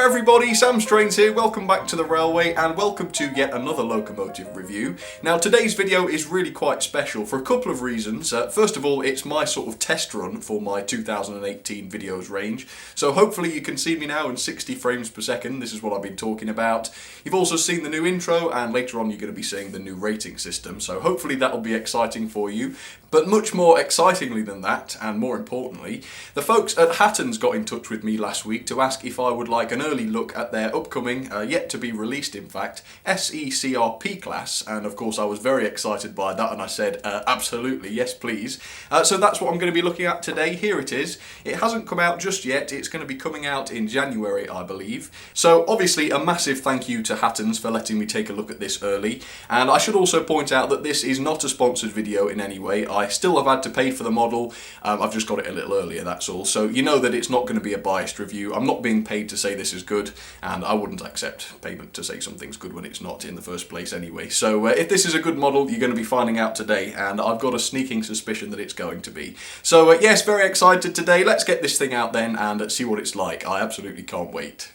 Everybody, Sam Strains here, welcome back to the railway and welcome to yet another locomotive review. Now today's video is really quite special for a couple of reasons. First of all, it's my sort of test run for my 2018 videos range, so hopefully you can see me now in 60 frames per second. This is what I've been talking about. You've also seen the new intro and later on you're going to be seeing the new rating system, so hopefully that'll be exciting for you. But much more excitingly than that, and more importantly, the folks at Hatton's got in touch with me last week to ask if I would like an early look at their upcoming, yet to be released in fact, SECR P-Class, and of course I was very excited by that and I said, absolutely, yes please. So that's what I'm going to be looking at today. Here it is. It hasn't come out just yet, it's going to be coming out in January I believe. So obviously a massive thank you to Hatton's for letting me take a look at this early, and I should also point out that this is not a sponsored video in any way. I still have had to pay for the model, I've just got it a little earlier, that's all. So you know that it's not going to be a biased review. I'm not being paid to say this is good, and I wouldn't accept payment to say something's good when it's not in the first place anyway. So if this is a good model, you're going to be finding out today, and I've got a sneaking suspicion that it's going to be. So yes, very excited today. Let's get this thing out then and see what it's like. I absolutely can't wait.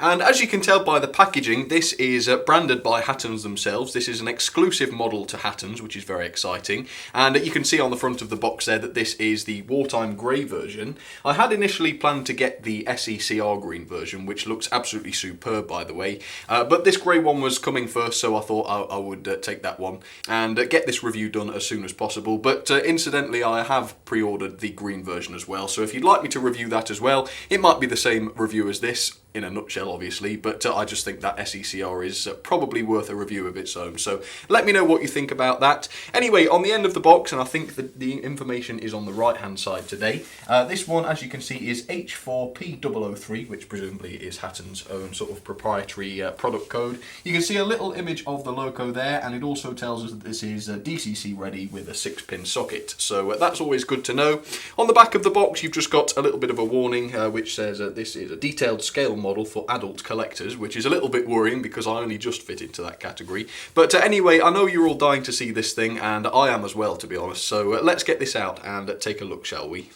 And as you can tell by the packaging, this is branded by Hatton's themselves. This is an exclusive model to Hatton's, which is very exciting. And you can see on the front of the box there that this is the wartime grey version. I had initially planned to get the SECR green version, which looks absolutely superb by the way. But this grey one was coming first, so I thought I would take that one and get this review done as soon as possible. But incidentally, I have pre-ordered the green version as well. So if you'd like me to review that as well, it might be the same review as this, in a nutshell obviously, but I just think that SECR is probably worth a review of its own, so let me know what you think about that. Anyway, on the end of the box, and I think that the information is on the right hand side today, this one as you can see is H4P003, which presumably is Hatton's own sort of proprietary product code. You can see a little image of the loco there, and it also tells us that this is DCC ready with a 6-pin socket, so that's always good to know. On the back of the box you've just got a little bit of a warning which says this is a detailed scale model for adult collectors, which is a little bit worrying because I only just fit into that category. But anyway, I know you're all dying to see this thing, and I am as well, to be honest, so let's get this out and take a look, shall we?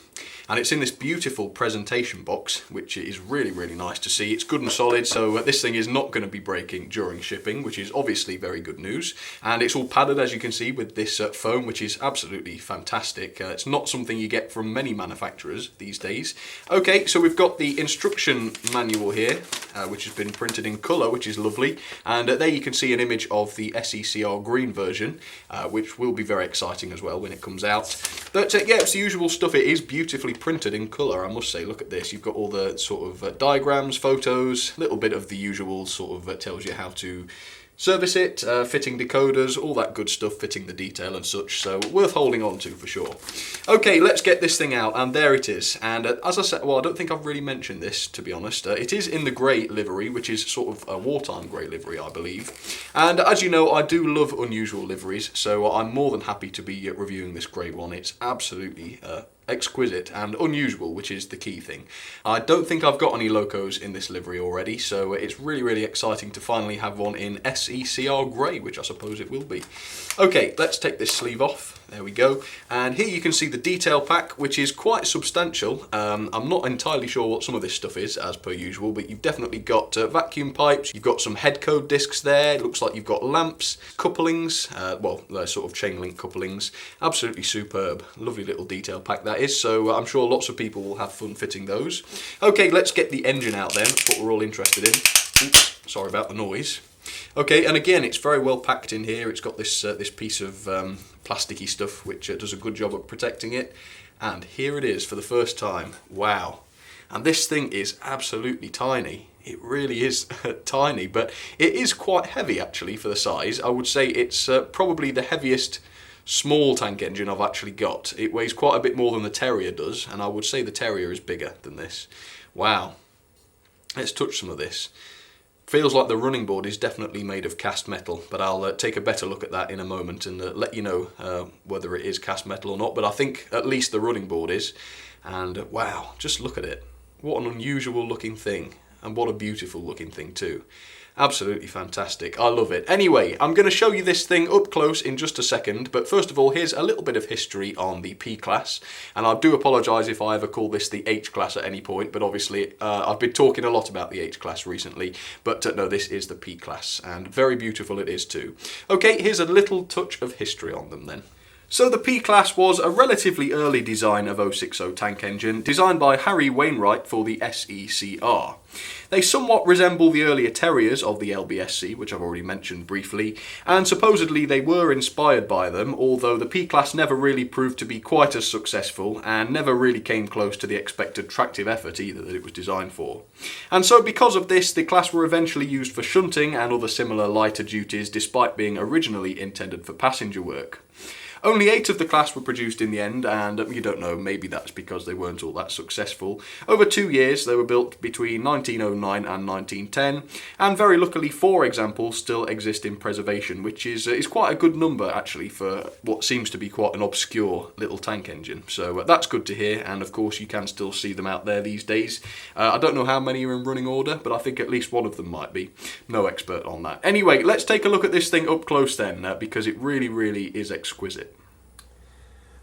And it's in this beautiful presentation box, which is really, really nice to see. It's good and solid, so this thing is not going to be breaking during shipping, which is obviously very good news. And it's all padded, as you can see, with this foam, which is absolutely fantastic. It's not something you get from many manufacturers these days. Okay, so we've got the instruction manual here, which has been printed in colour, which is lovely. And there you can see an image of the SECR green version, which will be very exciting as well when it comes out. But yeah, it's the usual stuff. It is beautifully printed in colour, I must say. Look at this. You've got all the sort of diagrams, photos, a little bit of the usual sort of tells you how to service it, fitting decoders, all that good stuff, fitting the detail and such, so worth holding on to for sure. Okay, let's get this thing out, and there it is. And as I said, well, I don't think I've really mentioned this, to be honest. It is in the grey livery, which is sort of a wartime grey livery, I believe. And as you know, I do love unusual liveries, so I'm more than happy to be reviewing this grey one. It's absolutely exquisite and unusual, which is the key thing. I don't think I've got any locos in this livery already, so it's really, really exciting to finally have one in SECR grey, which I suppose it will be. Okay, let's take this sleeve off. There we go. And here you can see the detail pack, which is quite substantial. I'm not entirely sure what some of this stuff is, as per usual, but you've definitely got vacuum pipes, you've got some head code discs there, it looks like you've got lamps, couplings, well, they're sort of chain link couplings. Absolutely superb. Lovely little detail pack that is, so I'm sure lots of people will have fun fitting those. Okay, let's get the engine out then, that's what we're all interested in. Oops, sorry about the noise. Okay, and again, it's very well packed in here. It's got this this piece of plasticky stuff which does a good job of protecting it. And here it is for the first time. Wow. And this thing is absolutely tiny. It really is tiny, but it is quite heavy actually for the size. I would say it's probably the heaviest small tank engine I've actually got. It weighs quite a bit more than the Terrier does, and I would say the Terrier is bigger than this. Wow. Let's touch some of this. Feels like the running board is definitely made of cast metal, but I'll take a better look at that in a moment and let you know whether it is cast metal or not, but I think at least the running board is. And wow, just look at it. What an unusual looking thing, and what a beautiful looking thing too. Absolutely fantastic. I love it. Anyway, I'm going to show you this thing up close in just a second, but first of all, here's a little bit of history on the P-Class, and I do apologise if I ever call this the H-Class at any point, but obviously I've been talking a lot about the H-Class recently, but no, this is the P-Class, and very beautiful it is too. Okay, here's a little touch of history on them then. So the P-Class was a relatively early design of 060 tank engine, designed by Harry Wainwright for the SECR. They somewhat resemble the earlier Terriers of the LBSC, which I've already mentioned briefly, and supposedly they were inspired by them, although the P-Class never really proved to be quite as successful and never really came close to the expected tractive effort either that it was designed for. And so because of this, the class were eventually used for shunting and other similar lighter duties, despite being originally intended for passenger work. Only 8 of the class were produced in the end, and you don't know, maybe that's because they weren't all that successful. Over 2 years, they were built between 1909 and 1910, and very luckily 4 examples still exist in preservation, which is quite a good number actually for what seems to be quite an obscure little tank engine. So that's good to hear, and of course you can still see them out there these days. I don't know how many are in running order, but I think at least one of them might be. No expert on that. Anyway, let's take a look at this thing up close then, because it really is exquisite.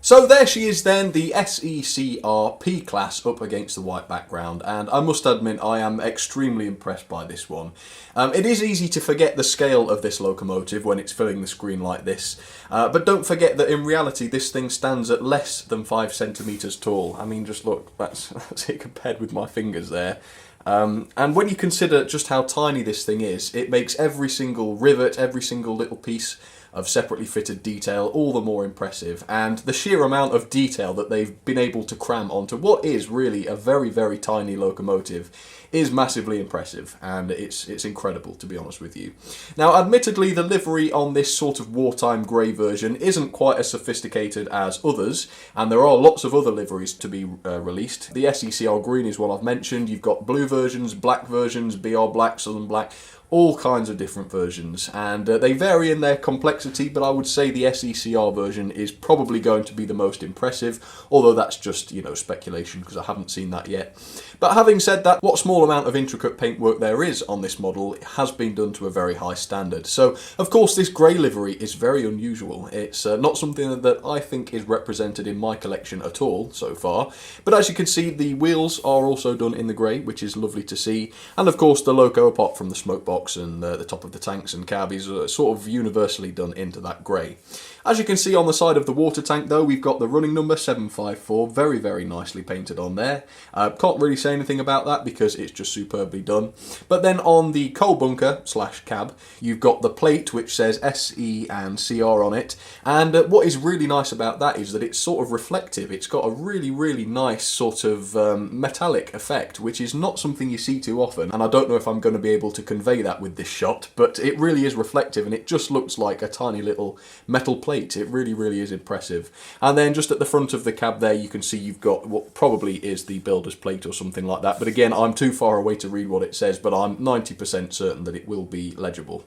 So there she is then, the SECR P-Class up against the white background, and I must admit I am extremely impressed by this one. It is easy to forget the scale of this locomotive when it's filling the screen like this, but don't forget that in reality this thing stands at less than 5 centimetres tall. I mean, just look, that's it compared with my fingers there. And when you consider just how tiny this thing is, it makes every single rivet, every single little piece of separately fitted detail all the more impressive, and the sheer amount of detail that they've been able to cram onto what is really a very tiny locomotive is massively impressive, and it's incredible, to be honest with you. Now, admittedly, the livery on this sort of wartime grey version isn't quite as sophisticated as others, and there are lots of other liveries to be released. The SECR green is one I've mentioned. You've got blue versions, black versions, BR black, southern black, all kinds of different versions, and they vary in their complexity, but I would say the SECR version is probably going to be the most impressive, although that's just, you know, speculation because I haven't seen that yet. But having said that, what small amount of intricate paintwork there is on this model has been done to a very high standard. So, of course, this grey livery is very unusual. It's not something that I think is represented in my collection at all so far, but as you can see, the wheels are also done in the grey, which is lovely to see, and of course the loco, apart from the smoke box and the top of the tanks and cab, is sort of universally done into that grey. As you can see on the side of the water tank though, we've got the running number 754, very nicely painted on there. Can't really say anything about that because it's just superbly done. But then on the coal bunker / cab, you've got the plate which says SE and CR on it, and what is really nice about that is that it's sort of reflective. It's got a really nice sort of metallic effect, which is not something you see too often, and I don't know if I'm going to be able to convey that with this shot, but it really is reflective and it just looks like a tiny little metal plate. It really is impressive. And then just at the front of the cab there, you can see you've got what probably is the builder's plate or something like that, but again, I'm too far away to read what it says, but I'm 90% certain that it will be legible.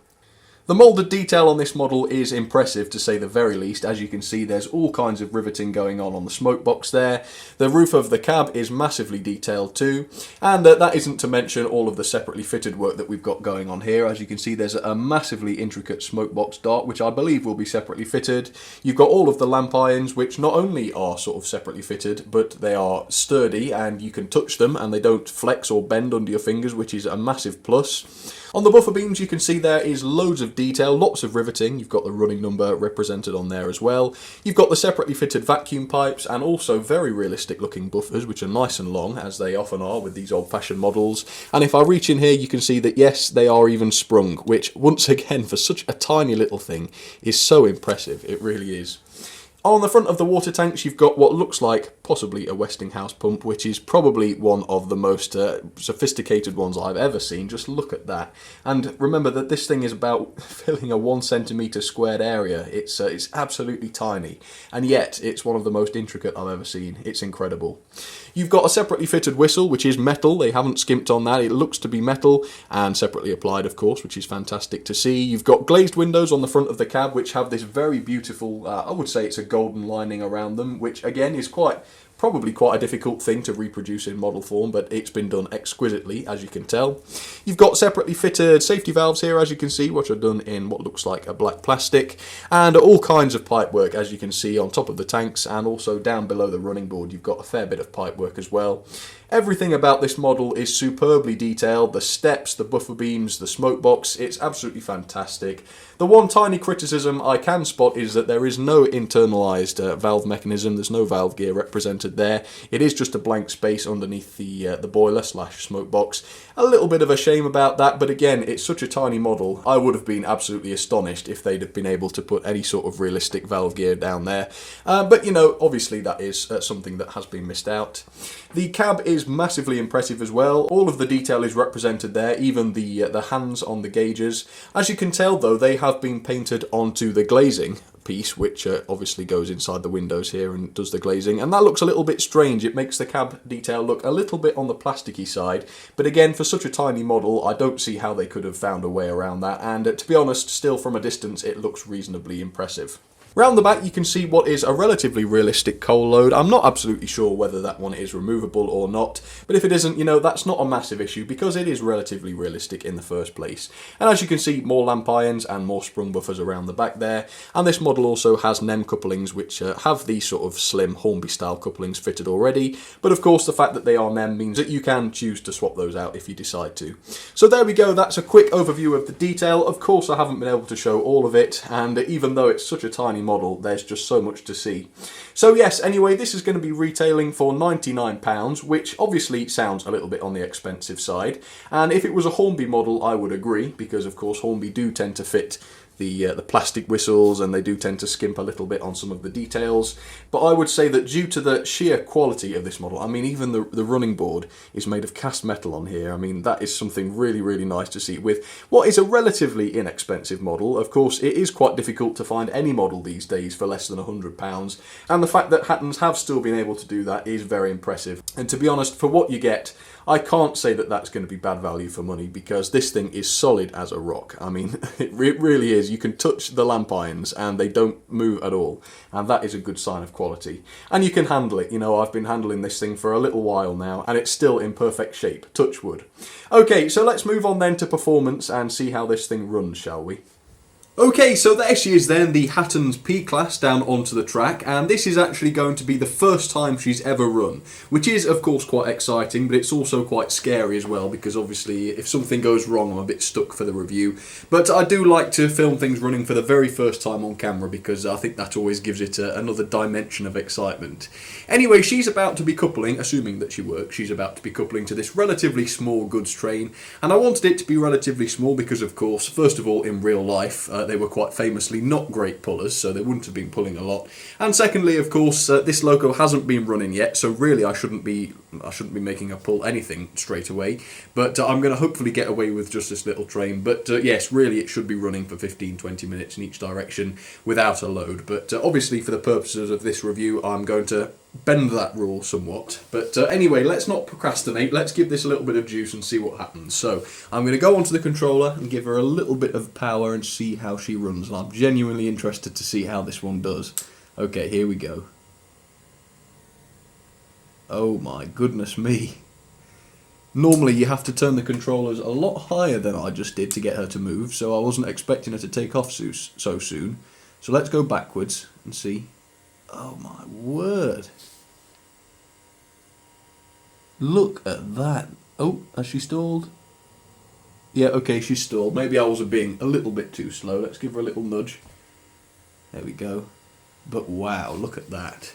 The moulded detail on this model is impressive, to say the very least. As you can see, there's all kinds of riveting going on the smoke box there. The roof of the cab is massively detailed too, and that isn't to mention all of the separately fitted work that we've got going on here. As you can see, there's a massively intricate smoke box dart, which I believe will be separately fitted. You've got all of the lamp irons, which not only are sort of separately fitted, but they are sturdy and you can touch them and they don't flex or bend under your fingers, which is a massive plus. On the buffer beams, you can see there is loads of detail, lots of riveting. You've got the running number represented on there as well. You've got the separately fitted vacuum pipes and also very realistic looking buffers, which are nice and long, as they often are with these old-fashioned models. And if I reach in here, you can see that yes, they are even sprung, which once again, for such a tiny little thing, is so impressive. It really is. On the front of the water tanks, you've got what looks like possibly a Westinghouse pump, which is probably one of the most sophisticated ones I've ever seen. Just look at that. And remember that this thing is about filling a 1 centimetre squared area. It's absolutely tiny. And yet, it's one of the most intricate I've ever seen. It's incredible. You've got a separately fitted whistle, which is metal. They haven't skimped on that. It looks to be metal and separately applied, of course, which is fantastic to see. You've got glazed windows on the front of the cab, which have this very beautiful, I would say it's a golden lining around them, which again is probably quite a difficult thing to reproduce in model form, but it's been done exquisitely, as you can tell. You've got separately fitted safety valves here, as you can see, which are done in what looks like a black plastic, and all kinds of pipework, as you can see, on top of the tanks, and also down below the running board, you've got a fair bit of pipework as well. Everything about this model is superbly detailed. The steps, the buffer beams, the smoke box, it's absolutely fantastic. The one tiny criticism I can spot is that there is no internalised valve mechanism. There's no valve gear represented there. It is just a blank space underneath the boiler / smoke box. A little bit of a shame about that, but again, it's such a tiny model. I would have been absolutely astonished if they'd have been able to put any sort of realistic valve gear down there. But, you know, obviously that is something that has been missed out. The cab is massively impressive as well. All of the detail is represented there, even the hands on the gauges. As you can tell, though, they have been painted onto the glazing piece, which obviously goes inside the windows here and does the glazing, and that looks a little bit strange. It makes the cab detail look a little bit on the plasticky side, but again, for such a tiny model, I don't see how they could have found a way around that, and to be honest, still from a distance, it looks reasonably impressive. Round the back you can see what is a relatively realistic coal load. I'm not absolutely sure whether that one is removable or not, but if it isn't, you know, that's not a massive issue because it is relatively realistic in the first place. And as you can see, more lamp irons and more sprung buffers around the back there, and this model also has NEM couplings which have these sort of slim Hornby style couplings fitted already, but of course the fact that they are NEM means that you can choose to swap those out if you decide to. So there we go, that's a quick overview of the detail. Of course I haven't been able to show all of it, and even though it's such a tiny model, there's just so much to see. So yes, anyway, this is going to be retailing for £99, which obviously sounds a little bit on the expensive side, and if it was a Hornby model I would agree, because of course Hornby do tend to fit the plastic whistles, and they do tend to skimp a little bit on some of the details. But I would say that due to the sheer quality of this model, I mean, even the running board is made of cast metal on here. I mean, that is something really, really nice to see with what is a relatively inexpensive model. Of course, it is quite difficult to find any model these days for less than £100, and the fact that Hattons have still been able to do that is very impressive. And to be honest, for what you get, I can't say that that's going to be bad value for money, because this thing is solid as a rock. I mean, it really is. You can touch the lamp irons and they don't move at all, and that is a good sign of quality. And you can handle it. You know, I've been handling this thing for a little while now and it's still in perfect shape, touch wood. Okay, so let's move on then to performance and see how this thing runs, shall we? Okay, so there she is then, the Hatton's P-Class down onto the track, and this is actually going to be the first time she's ever run, which is of course quite exciting, but it's also quite scary as well, because obviously if something goes wrong I'm a bit stuck for the review. But I do like to film things running for the very first time on camera, because I think that always gives it another dimension of excitement. Anyway, she's about to be coupling, assuming that she works, she's about to be coupling to this relatively small goods train, and I wanted it to be relatively small because of course, first of all, in real life, they were quite famously not great pullers, so they wouldn't have been pulling a lot. And secondly, of course, this loco hasn't been running yet, so really I shouldn't be making her pull anything straight away. But I'm going to hopefully get away with just this little train. But yes, really it should be running for 15-20 minutes in each direction without a load. But obviously for the purposes of this review, I'm going to bend that rule somewhat. But anyway, let's not procrastinate. Let's give this a little bit of juice and see what happens. So I'm going to go onto the controller and give her a little bit of power and see how she runs. And I'm genuinely interested to see how this one does. Okay, here we go. Oh my goodness me. Normally you have to turn the controllers a lot higher than I just did to get her to move, so I wasn't expecting her to take off so soon. So let's go backwards and see. Oh my word. Look at that. Oh, has she stalled? Yeah, okay, she's stalled. Maybe I was being a little bit too slow. Let's give her a little nudge. There we go. But wow, look at that.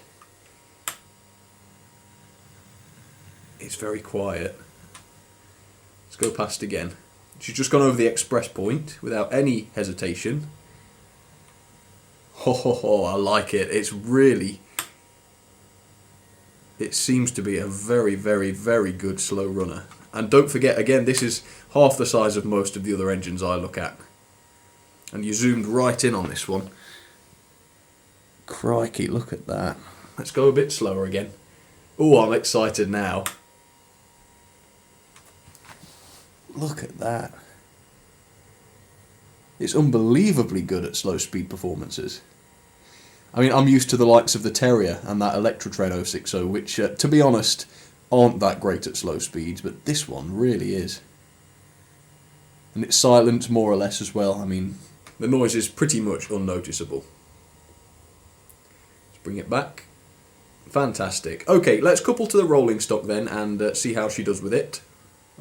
It's very quiet. Let's go past again. She's just gone over the express point without any hesitation. Oh, I like it. It seems to be a very, very, very good slow runner. And don't forget, again, this is half the size of most of the other engines I look at. And you zoomed right in on this one. Crikey, look at that. Let's go a bit slower again. Oh, I'm excited now. Look at that. It's unbelievably good at slow speed performances. I mean, I'm used to the likes of the Terrier and that Electrotred 060, which, to be honest, aren't that great at slow speeds, but this one really is. And it's silent, more or less, as well. I mean, the noise is pretty much unnoticeable. Let's bring it back. Fantastic. Okay, let's couple to the rolling stock then and see how she does with it.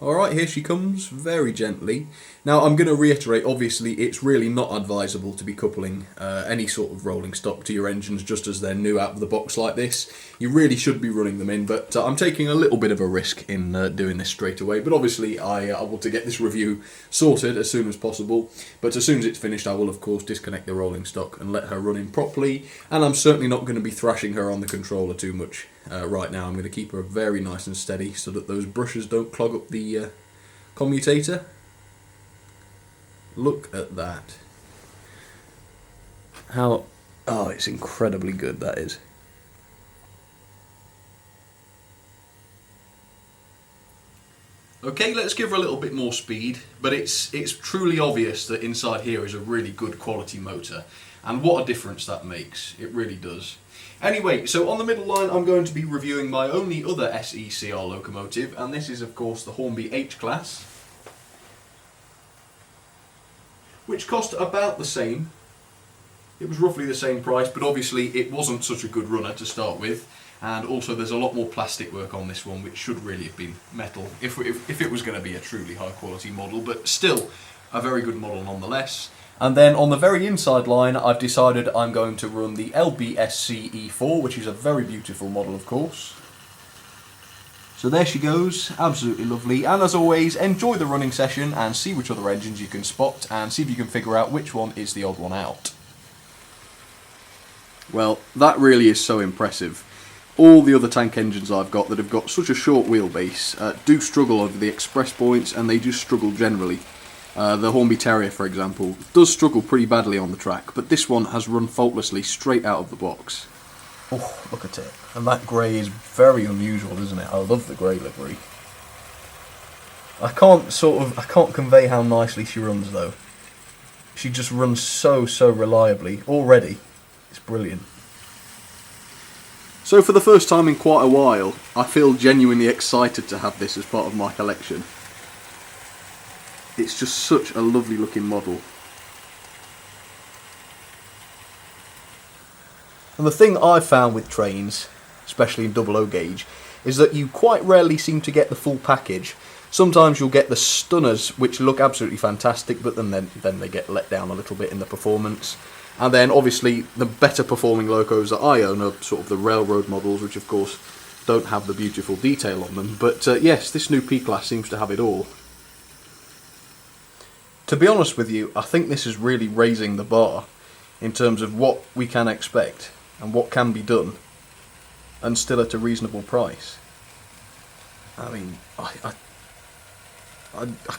Alright, here she comes, very gently. Now, I'm going to reiterate, obviously, it's really not advisable to be coupling any sort of rolling stock to your engines just as they're new out of the box like this. You really should be running them in, but I'm taking a little bit of a risk in doing this straight away. But obviously, I want to get this review sorted as soon as possible. But as soon as it's finished, I will, of course, disconnect the rolling stock and let her run in properly. And I'm certainly not going to be thrashing her on the controller too much. Right now I'm going to keep her very nice and steady so that those brushes don't clog up the commutator. Look at that. Oh, it's incredibly good, that is. Okay, let's give her a little bit more speed, but it's truly obvious that inside here is a really good quality motor, and what a difference that makes. It really does. Anyway, so on the middle line I'm going to be reviewing my only other SECR locomotive, and this is of course the Hornby H-Class, which cost about the same. It was roughly the same price, but obviously it wasn't such a good runner to start with, and also there's a lot more plastic work on this one, which should really have been metal if it was going to be a truly high quality model, but still a very good model nonetheless. And then on the very inside line, I've decided I'm going to run the LBSC E4, which is a very beautiful model, of course. So there she goes, absolutely lovely. And as always, enjoy the running session and see which other engines you can spot and see if you can figure out which one is the odd one out. Well, that really is so impressive. All the other tank engines I've got that have got such a short wheelbase do struggle over the express points, and they just struggle generally. The Hornby Terrier, for example, does struggle pretty badly on the track, but this one has run faultlessly straight out of the box. Oh, look at it. And that grey is very unusual, isn't it? I love the grey livery. I can't convey how nicely she runs, though. She just runs so reliably. Already, it's brilliant. So for the first time in quite a while, I feel genuinely excited to have this as part of my collection. It's just such a lovely looking model. And the thing I've found with trains, especially in 00 gauge, is that you quite rarely seem to get the full package. Sometimes you'll get the stunners, which look absolutely fantastic, but then they get let down a little bit in the performance. And then obviously the better performing locos that I own are sort of the railroad models, which of course don't have the beautiful detail on them. But yes, this new P-Class seems to have it all. To be honest with you, I think this is really raising the bar in terms of what we can expect and what can be done, and still at a reasonable price. I mean, I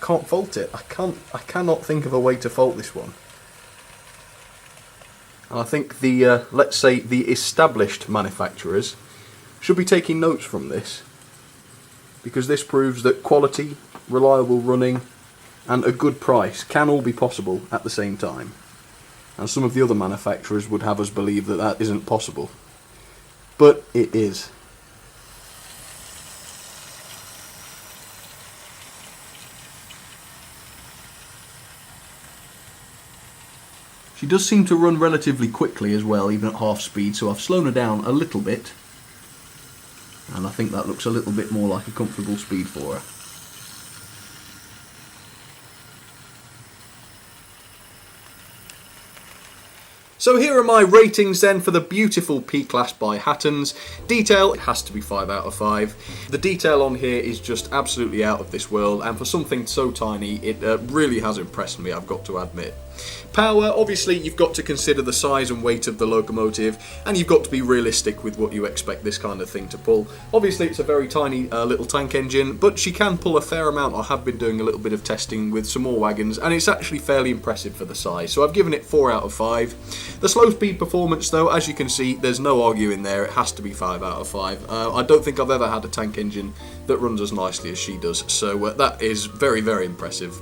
can't fault it. I cannot think of a way to fault this one. And I think the let's say the established manufacturers should be taking notes from this, because this proves that quality, reliable running, and a good price can all be possible at the same time. And some of the other manufacturers would have us believe that that isn't possible. But it is. She does seem to run relatively quickly as well, even at half speed, so I've slowed her down a little bit. And I think that looks a little bit more like a comfortable speed for her. So here are my ratings then for the beautiful P-Class by Hattons. Detail, it has to be 5 out of 5. The detail on here is just absolutely out of this world, and for something so tiny, it really has impressed me, I've got to admit. Power, obviously you've got to consider the size and weight of the locomotive, and you've got to be realistic with what you expect this kind of thing to pull. Obviously it's a very tiny little tank engine, but she can pull a fair amount. I have been doing a little bit of testing with some more wagons, and it's actually fairly impressive for the size, so I've given it 4 out of 5. The slow speed performance though, as you can see, there's no arguing there, it has to be 5 out of 5. I don't think I've ever had a tank engine that runs as nicely as she does, so that is very, very impressive.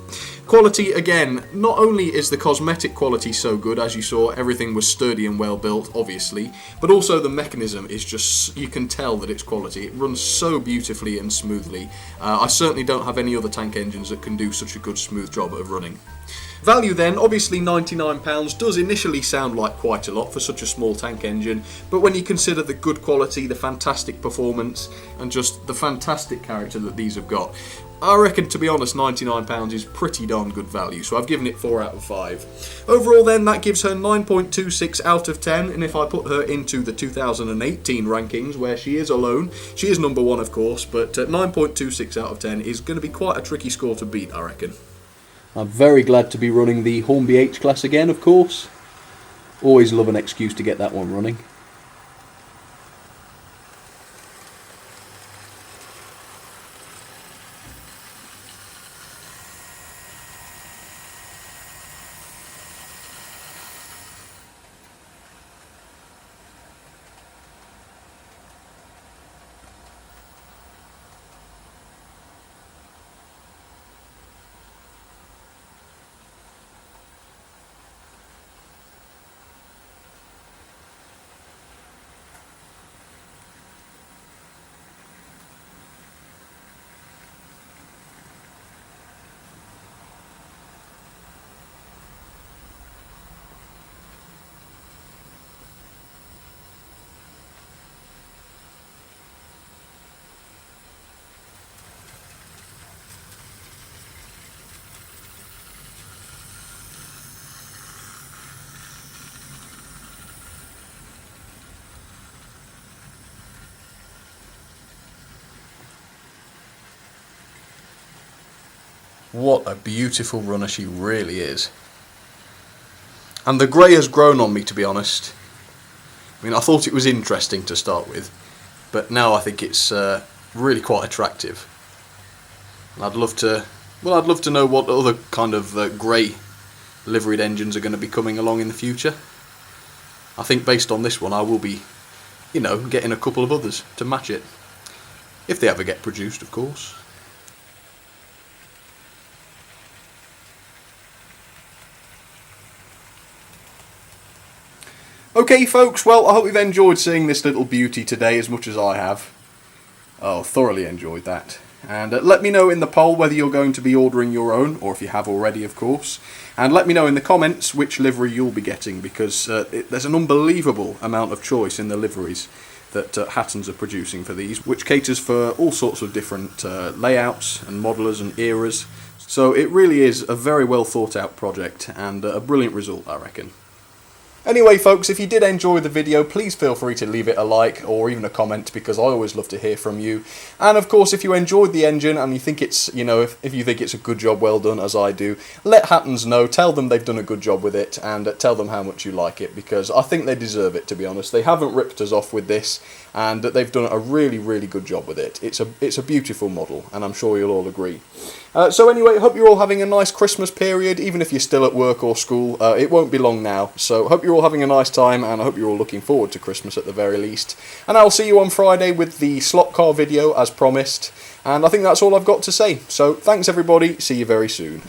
Quality, again, not only is the cosmetic quality so good, as you saw, everything was sturdy and well built, obviously, but also the mechanism is just, you can tell that it's quality. It runs so beautifully and smoothly. I certainly don't have any other tank engines that can do such a good smooth job of running. Value then, obviously £99 does initially sound like quite a lot for such a small tank engine, but when you consider the good quality, the fantastic performance, and just the fantastic character that these have got, I reckon, to be honest, £99 is pretty darn good value, so I've given it 4 out of 5. Overall then, that gives her 9.26 out of 10, and if I put her into the 2018 rankings, where she is alone, she is number 1 of course, but 9.26 out of 10 is going to be quite a tricky score to beat, I reckon. I'm very glad to be running the Hornby H-Class again, of course. Always love an excuse to get that one running. What a beautiful runner she really is. And the grey has grown on me, to be honest. I mean, I thought it was interesting to start with, but now I think it's really quite attractive. And I'd love to know what other kind of grey liveried engines are going to be coming along in the future. I think based on this one I will be, getting a couple of others to match it. If they ever get produced, of course. Okay folks, well I hope you've enjoyed seeing this little beauty today as much as I have. Oh, thoroughly enjoyed that. And let me know in the poll whether you're going to be ordering your own, or if you have already of course. And let me know in the comments which livery you'll be getting, because there's an unbelievable amount of choice in the liveries that Hattons are producing for these, which caters for all sorts of different layouts and modelers and eras. So it really is a very well thought out project and a brilliant result, I reckon. Anyway folks, if you did enjoy the video, please feel free to leave it a like or even a comment, because I always love to hear from you. And of course, if you enjoyed the engine and you think it's, if you think it's a good job well done, as I do, let Hattons know, tell them they've done a good job with it, and tell them how much you like it, because I think they deserve it, to be honest. They haven't ripped us off with this, and they've done a really, really good job with it. It's a beautiful model, and I'm sure you'll all agree. So anyway, hope you're all having a nice Christmas period, even if you're still at work or school. It won't be long now, so hope you're all having a nice time, and I hope you're all looking forward to Christmas at the very least. And I'll see you on Friday with the slot car video as promised, and I think that's all I've got to say. So thanks everybody, see you very soon.